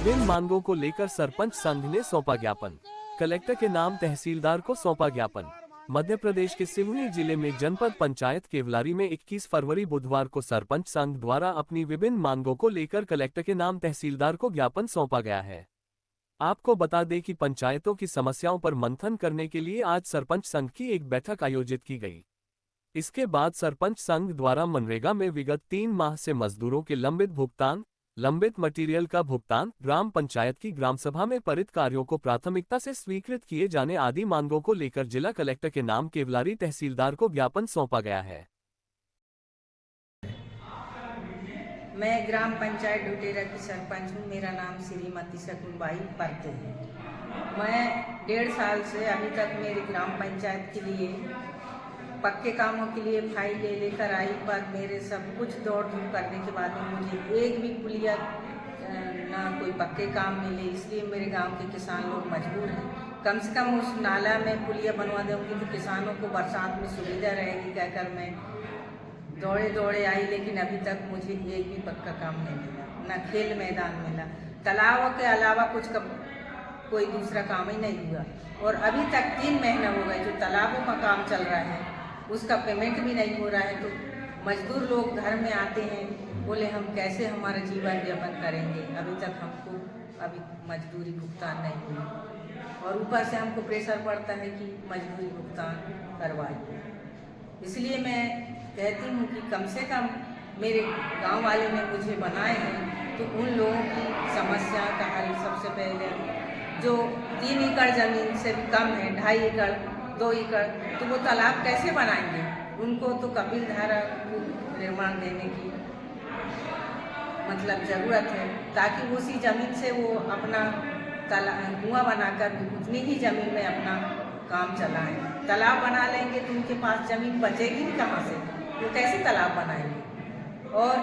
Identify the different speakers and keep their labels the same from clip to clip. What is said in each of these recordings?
Speaker 1: विभिन्न मांगों को लेकर सरपंच संघ ने सौंपा ज्ञापन। कलेक्टर के नाम तहसीलदार को सौंपा ज्ञापन। मध्य प्रदेश के सिवनी जिले में जनपद पंचायत केवलारी में 21 फरवरी बुधवार को सरपंच संघ द्वारा अपनी विभिन्न मांगों को लेकर कलेक्टर के नाम तहसीलदार को ज्ञापन सौंपा गया है। आपको बता दें कि पंचायतों की समस्याओं पर मंथन करने के लिए आज सरपंच संघ की एक बैठक आयोजित की गई। इसके बाद सरपंच संघ द्वारा मनरेगा में विगत 3 माह से मजदूरों के लंबित भुगतान, लंबित मटेरियल का भुगतान, ग्राम पंचायत की ग्राम सभा में पारित कार्यों को प्राथमिकता से स्वीकृत किए जाने आदि मांगों को लेकर जिला कलेक्टर के नाम केवलारी तहसीलदार को ज्ञापन सौंपा गया है।
Speaker 2: मैं ग्राम पंचायत डुटेरा की सरपंच हूँ। मेरा नाम श्रीमती शकुनबाई परते है। मैं 1.5 साल से अभी तक मेरी ग्राम पंचायत के लिए पक्के कामों के लिए फाइल लेकर आई, पर मेरे सब कुछ दौड़ धूप करने के बाद में मुझे एक भी पुलिया ना कोई पक्के काम मिले। इसलिए मेरे गांव के किसान लोग मजबूर हैं। कम से कम उस नाला में पुलिया बनवा दूँगी तो किसानों को बरसात में सुविधा रहेगी कहकर मैं दौड़े दौड़े आई, लेकिन अभी तक मुझे एक भी पक्का काम नहीं मिला, न खेल मैदान मिला। तालाब के अलावा कोई दूसरा काम ही नहीं हुआ। और अभी तक 3 महीना हो गए जो तालाबों का काम चल रहा है उसका पेमेंट भी नहीं हो रहा है। तो मजदूर लोग घर में आते हैं, बोले हम कैसे हमारा जीवन यापन करेंगे। अभी तक हमको मजदूरी भुगतान नहीं हुई और ऊपर से हमको प्रेशर पड़ता है कि मजदूरी भुगतान करवाइए। इसलिए मैं कहती हूँ कि कम से कम मेरे गांव वाले ने मुझे बनाए हैं तो उन लोगों की समस्या का हल सबसे पहले जो 3 एकड़ ज़मीन से भी कम है, 2.5 एकड़ 2 एकड़, तो वो तालाब कैसे बनाएंगे। उनको तो कपिल धारा निर्माण देने की मतलब ज़रूरत है ताकि उसी ज़मीन से वो अपना कुआं बनाकर उतनी ही ज़मीन में अपना काम चलाएं। तालाब बना लेंगे तो उनके पास ज़मीन बचेगी भी कहाँ से, वो कैसे तालाब बनाएंगे। और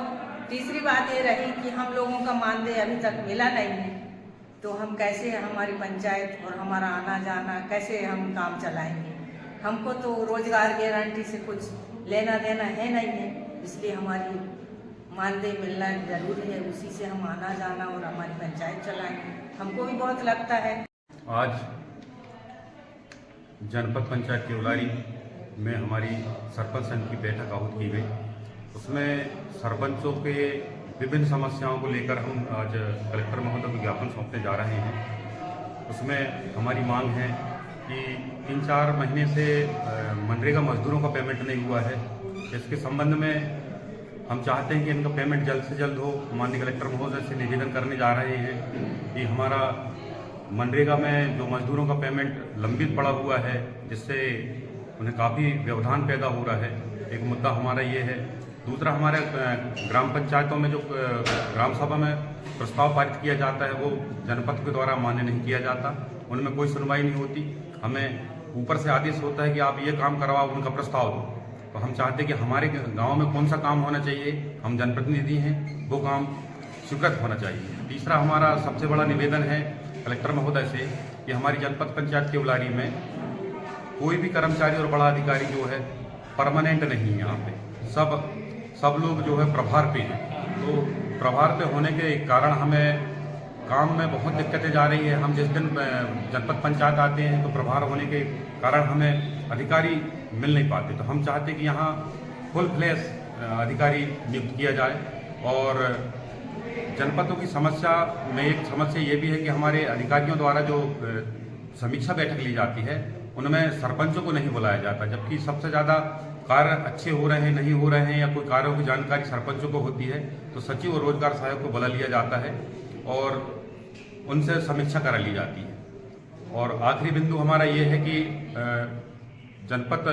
Speaker 2: तीसरी बात ये रही कि हम लोगों का मानदेय अभी तक मिला नहीं है, तो हम कैसे हमारी पंचायत और हमारा आना जाना कैसे हम काम चलाएंगे। हमको तो रोजगार गारंटी से कुछ लेना देना है नहीं है, इसलिए हमारी मानदेय मिलना जरूरी है, उसी से हम आना जाना और हमारी पंचायत चलाएंगे। हमको भी बहुत लगता है।
Speaker 3: आज जनपद पंचायत केवलारी में हमारी सरपंच संघ की बैठक आहूत की गई। उसमें सरपंचों के विभिन्न समस्याओं को लेकर हम आज कलेक्टर महोदय को ज्ञापन सौंपने जा रहे हैं। उसमें हमारी मांग है कि 3-4 महीने से मनरेगा मजदूरों का पेमेंट नहीं हुआ है। इसके संबंध में हम चाहते हैं कि इनका पेमेंट जल्द से जल्द हो। माननीय कलेक्टर महोदय से निवेदन करने जा रहे हैं कि हमारा मनरेगा में जो मजदूरों का पेमेंट लंबित पड़ा हुआ है, जिससे उन्हें काफ़ी व्यवधान पैदा हो रहा है। एक मुद्दा हमारा ये है। दूसरा, हमारे ग्राम पंचायतों में जो ग्राम सभा में प्रस्ताव पारित किया जाता है वो जनपद के द्वारा मान्य नहीं किया जाता, उनमें कोई सुनवाई नहीं होती। हमें ऊपर से आदेश होता है कि आप ये काम करवाओ, उनका प्रस्ताव दो। तो हम चाहते हैं कि हमारे गांव में कौन सा काम होना चाहिए, हम जनप्रतिनिधि हैं, वो काम स्वीकृत होना चाहिए। तीसरा, हमारा सबसे बड़ा निवेदन है कलेक्टर महोदय से कि हमारी जनपद पंचायत केवलारी में कोई भी कर्मचारी और बड़ा अधिकारी जो है परमानेंट नहीं है। यहाँ पे सब लोग जो है प्रभार पे हैं। तो प्रभार पे होने के कारण हमें काम में बहुत दिक्कतें जा रही है। हम जिस दिन जनपद पंचायत आते हैं तो प्रभार होने के कारण हमें अधिकारी मिल नहीं पाते। तो हम चाहते हैं कि यहाँ फुल फ्लैश अधिकारी नियुक्त किया जाए। और जनपदों की समस्या में एक समस्या ये भी है कि हमारे अधिकारियों द्वारा जो समीक्षा बैठक ली जाती है उनमें सरपंचों को नहीं बुलाया जाता, जबकि सबसे ज़्यादा कार्य अच्छे हो रहे हैं, नहीं हो रहे हैं या कोई कार्यों की जानकारी सरपंचों को होती है तो सचिव और रोजगार सहायक को बुला लिया जाता है और उनसे समीक्षा करा ली जाती है। और आखिरी बिंदु हमारा ये है कि जनपद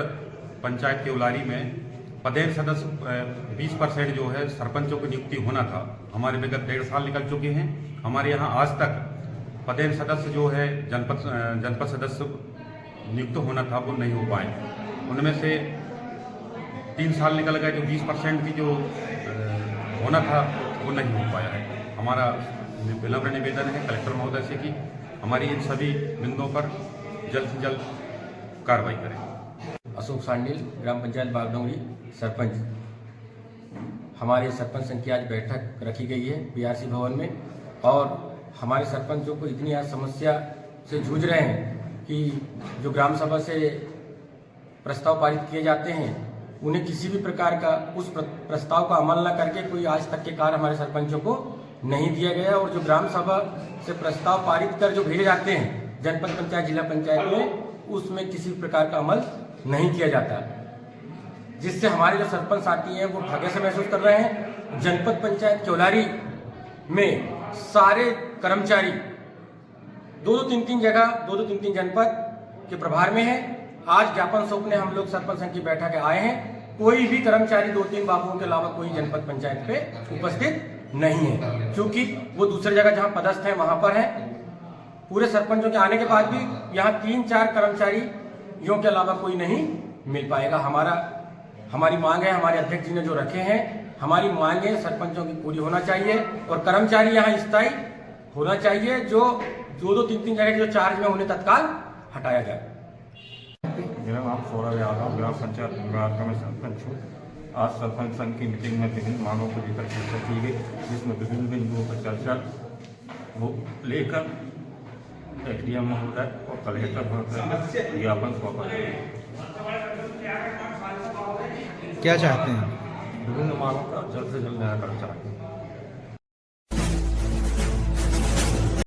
Speaker 3: पंचायत केवलारी में पदेन सदस्य 20% जो है सरपंचों की नियुक्ति होना था। हमारे विगत 1.5 साल निकल चुके हैं। हमारे यहाँ आज तक पदेन सदस्य जो है जनपद सदस्य नियुक्त होना था वो नहीं हो पाए। उनमें से 3 साल निकल गए, जो 20% की जो होना था वो नहीं हो पाया है। हमारा विनम्र निवेदन है कलेक्टर महोदय से कि हमारी इन सभी बिंदुओं पर जल्द से जल्द कार्रवाई करें।
Speaker 4: अशोक सांडिल, ग्राम पंचायत बागडोंगरी सरपंच। हमारे सरपंच संघ की आज बैठक रखी गई है बीआरसी भवन में और हमारे सरपंचों को इतनी आज समस्या से जूझ रहे हैं कि जो ग्राम सभा से प्रस्ताव पारित किए जाते हैं उन्हें किसी भी प्रकार का उस प्रस्ताव का अमल न करके कोई आज तक के कार्य हमारे सरपंचों को नहीं दिया गया। और जो ग्राम सभा से प्रस्ताव पारित कर जो भेजे जाते हैं जनपद पंचायत जिला पंचायत में, उसमें किसी प्रकार का अमल नहीं किया जाता, जिससे हमारे जो सरपंच साथी हैं वो भाग्य से महसूस कर रहे हैं। जनपद पंचायत केवलारी में सारे कर्मचारी दो तीन जनपद के प्रभार में है। आज ज्ञापन सौंपने हम लोग सरपंच संघ की बैठक आए हैं, कोई भी कर्मचारी 2-3 बाबुओं के अलावा कोई जनपद पंचायत पे उपस्थित नहीं है, क्योंकि वो दूसरी जगह जहां पदस्थ है वहां पर है। पूरे सरपंचों के आने के बाद भी यहाँ 3-4 कर्मचारियों के अलावा कोई नहीं मिल पाएगा। हमारी मांग है, हमारे अध्यक्ष जी ने जो रखे हैं, हमारी मांगे सरपंचों की पूरी होना चाहिए और कर्मचारी यहाँ स्थायी होना चाहिए। जो 2-3 जगह जो चार्ज में उन्हें तत्काल हटाया जाए।
Speaker 5: मेरा नाम सौरभ यादव, ग्राम पंचायत विभाग का मैं सरपंच हूँ। आज सरपंच संघ की मीटिंग में विभिन्न मांगों को लेकर चर्चा की गई, जिसमें विभिन्न बिंदुओं पर चर्चा वो लेकर एसडीएम महोदय और कलेक्टर महोदय ज्ञापन सौंपा।
Speaker 6: क्या चाहते हैं?
Speaker 5: विभिन्न मांगों का जल्द से जल्द निराकरण चाहते हैं।